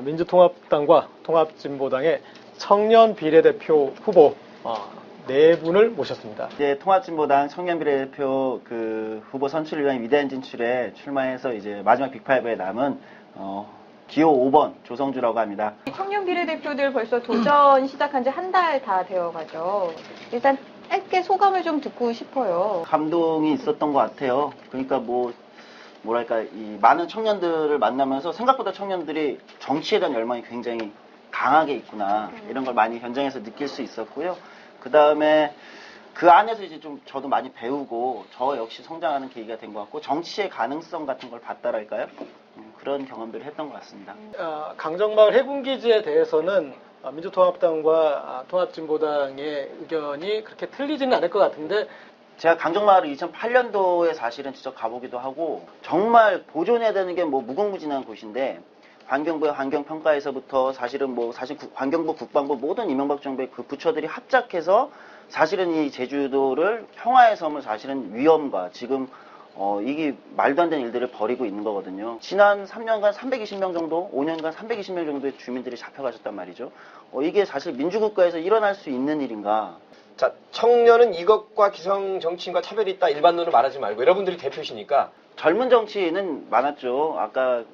민주통합당과 통합진보당의 청년 비례대표 후보 네 분을 모셨습니다. 이제 통합진보당 청년 비례대표 후보 선출을 위한 위대한 진출에 출마해서 이제 마지막 빅5에 남은 기호 5번 조성주라고 합니다. 청년 비례대표들 벌써 도전 시작한 지 한 달 다 되어가죠. 일단 짧게 소감을 좀 듣고 싶어요. 감동이 있었던 것 같아요. 그러니까 뭐랄까 이 많은 청년들을 만나면서 생각보다 청년들이 정치에 대한 열망이 굉장히 강하게 있구나 이런 걸 많이 현장에서 느낄 수 있었고요. 그 다음에 그 안에서 이제 좀 저도 많이 배우고 저 역시 성장하는 계기가 된 것 같고 정치의 가능성 같은 걸 봤다랄까요? 그런 경험들을 했던 것 같습니다. 강정마을 해군기지에 대해서는 민주통합당과 통합진보당의 의견이 그렇게 틀리지는 않을 것 같은데 제가 강정마을을 2008년도에 사실은 직접 가보기도 하고 정말 보존해야 되는 게 무궁무진한 곳인데 환경부의 환경평가에서부터 사실은 환경부, 국방부 모든 이명박 정부의 그 부처들이 합작해서 사실은 이 제주도를 평화의 섬을 사실은 위험과 지금 이게 말도 안 되는 일들을 벌이고 있는 거거든요. 지난 3년간 320명 정도, 5년간 320명 정도의 주민들이 잡혀가셨단 말이죠. 이게 사실 민주국가에서 일어날 수 있는 일인가. 자, 청년은 이것과 기성 정치인과 차별이 있다 일반론을 말하지 말고 여러분들이 대표시니까. 젊은 정치인은 많았죠. 아까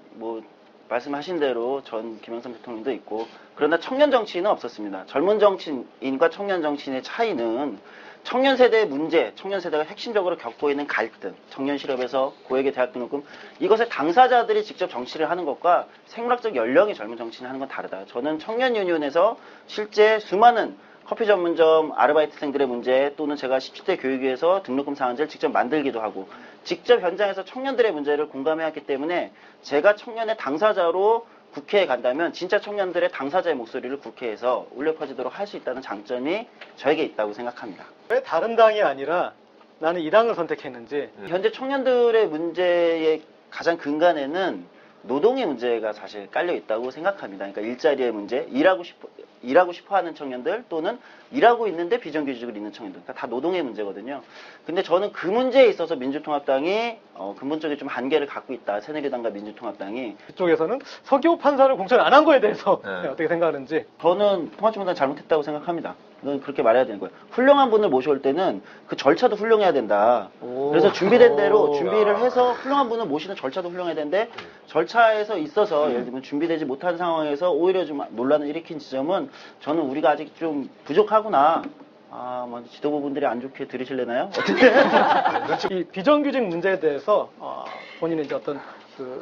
말씀하신 대로 전 김영삼 대통령도 있고 그러나 청년 정치인은 없었습니다. 젊은 정치인과 청년 정치인의 차이는 청년 세대의 문제, 청년 세대가 핵심적으로 겪고 있는 갈등, 청년 실업에서 고액의 대학 등록금 이것의 당사자들이 직접 정치를 하는 것과 생물학적 연령이 젊은 정치인이 하는 건 다르다. 저는 청년 유니온에서 실제 수많은 커피 전문점 아르바이트생들의 문제 또는 제가 17대 교육위에서 등록금 상한제를 직접 만들기도 하고 직접 현장에서 청년들의 문제를 공감해왔기 때문에 제가 청년의 당사자로 국회에 간다면 진짜 청년들의 당사자의 목소리를 국회에서 울려 퍼지도록 할 수 있다는 장점이 저에게 있다고 생각합니다. 왜 다른 당이 아니라 나는 이 당을 선택했는지. 현재 청년들의 문제의 가장 근간에는 노동의 문제가 사실 깔려 있다고 생각합니다. 그러니까 일자리의 문제, 일하고 싶어 하는 청년들 또는 일하고 있는데 비정규직으로 있는 청년들. 그러니까 다 노동의 문제거든요. 근데 저는 그 문제에 있어서 민주통합당이 근본적인 좀 한계를 갖고 있다. 새누리당과 민주통합당이. 이쪽에서는 서기호 판사를 공천 안 한 거에 대해서 어떻게 생각하는지. 저는 통합진보당 잘못했다고 생각합니다. 그렇게 말해야 되는 거예요. 훌륭한 분을 모셔올 때는 그 절차도 훌륭해야 된다. 그래서 준비된 대로 준비를 해서 훌륭한 분을 모시는 절차도 훌륭해야 되는데 절차에서 있어서 예를 들면 준비되지 못한 상황에서 오히려 좀 논란을 일으킨 지점은 저는 우리가 아직 좀 부족하구나. 지도부분들이 안 좋게 들으실래나요? 어쨌든 이 비정규직 문제에 대해서 본인의 이제 어떤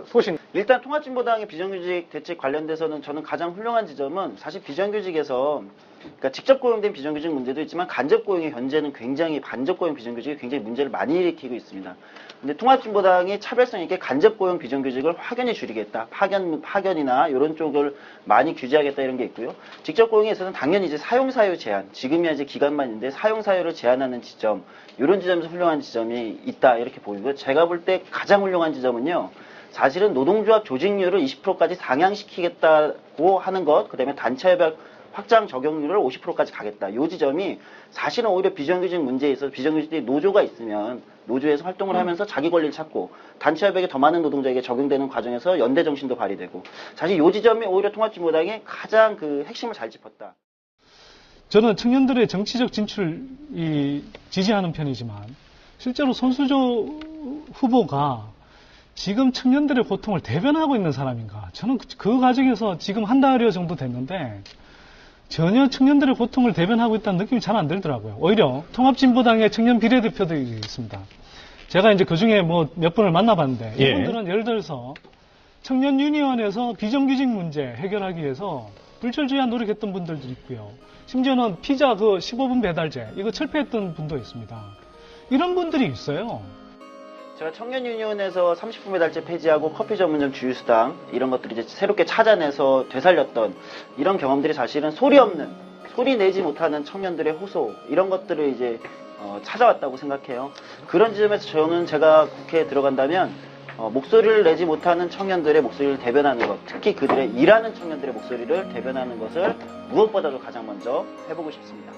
소신. 일단 통합진보당의 비정규직 대책 관련돼서는 저는 가장 훌륭한 지점은 사실 비정규직에서 그러니까 직접 고용된 비정규직 문제도 있지만 간접 고용이 현재는 굉장히 반접 고용 비정규직이 굉장히 문제를 많이 일으키고 있습니다. 근데 통합진보당이 차별성 있게 간접 고용 비정규직을 확연히 줄이겠다. 파견이나 이런 쪽을 많이 규제하겠다 이런 게 있고요. 직접 고용에 있어서는 당연히 이제 사용사유 제한, 지금이야 이제 기간만 있는데 사용사유를 제한하는 지점, 이런 지점에서 훌륭한 지점이 있다 이렇게 보이고요. 제가 볼 때 가장 훌륭한 지점은요. 사실은 노동조합 조직률을 20%까지 상향시키겠다고 하는 것, 그 다음에 단체협약 확장 적용률을 50%까지 가겠다. 이 지점이 사실은 오히려 비정규직 문제에 있어서 비정규직들이 노조가 있으면 노조에서 활동을 하면서 자기 권리를 찾고 단체협약이 더 많은 노동자에게 적용되는 과정에서 연대 정신도 발휘되고 사실 이 지점이 오히려 통합진보당이 가장 핵심을 잘 짚었다. 저는 청년들의 정치적 진출을 지지하는 편이지만 실제로 손수조 후보가 지금 청년들의 고통을 대변하고 있는 사람인가? 저는 그 과정에서 지금 한 달여 정도 됐는데 전혀 청년들의 고통을 대변하고 있다는 느낌이 잘 안 들더라고요. 오히려 통합진보당의 청년 비례대표들이 있습니다. 제가 이제 그 중에 몇 분을 만나봤는데 이분들은 예를 들어서 청년 유니언에서 비정규직 문제 해결하기 위해서 불철주야 노력했던 분들도 있고요. 심지어는 피자 15분 배달제 이거 철폐했던 분도 있습니다. 이런 분들이 있어요. 제가 청년 유니온에서 30분 배달제 폐지하고 커피 전문점 주유수당 이런 것들을 이제 새롭게 찾아내서 되살렸던 이런 경험들이 사실은 소리 내지 못하는 청년들의 호소 이런 것들을 이제 찾아왔다고 생각해요. 그런 지점에서 저는 제가 국회에 들어간다면 목소리를 내지 못하는 청년들의 목소리를 대변하는 것, 특히 그들의 일하는 청년들의 목소리를 대변하는 것을 무엇보다도 가장 먼저 해보고 싶습니다.